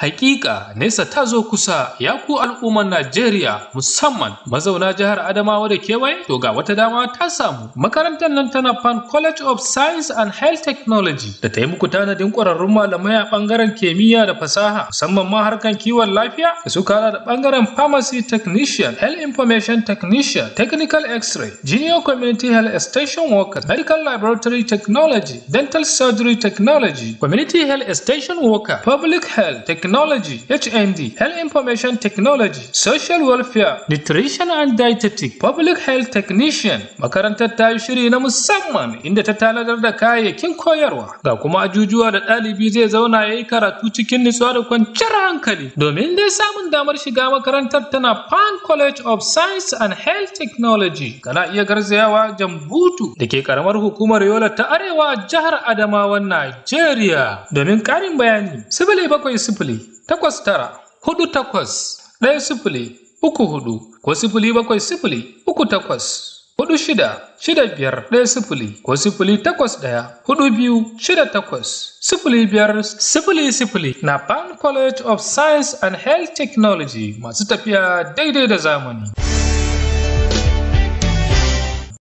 Hakika Nesa ta zo kusa ya ku al'umman Najeriya musamman mazauna jihar Adamawa da kewaye to ga wata dama ta samu. Makarantar nan ta NAFAN College of Science and Health Technology da ta yi muku tanadin ƙwararrun malamai a ɓangaren kimiyya da fasaha musamman ma harkan kiwon lafiya da suka hada da ɓangaren pharmacy technician, health information technician, technical x-ray, junior community health extension worker, medical laboratory technology, dental surgery technology, community health extension worker, public health technology, HND, health information technology, social welfare, nutrition and dietetic, public health technician. Makarantar ta yi shiri na musamman inda ta tanadar da kayayyakin koyarwa ga kuma ajujuwa da ɗalibi zai zauna ya yi karatu cikin nutsuwa da kwanciyar hankali. Domin dai samun damar shiga makarantar tana NAFAN College of Science and Health Technology, kana iya garzayawa Jambutu da ke karamar hukumar Yola ta Arewa a jihar Adamawan Najeriya. Domin ƙarin bayani 07084810104 ko 07038466510 ko 08142680500. NAFAN College of Science and Health Technology masu tafiya daidai da zamani.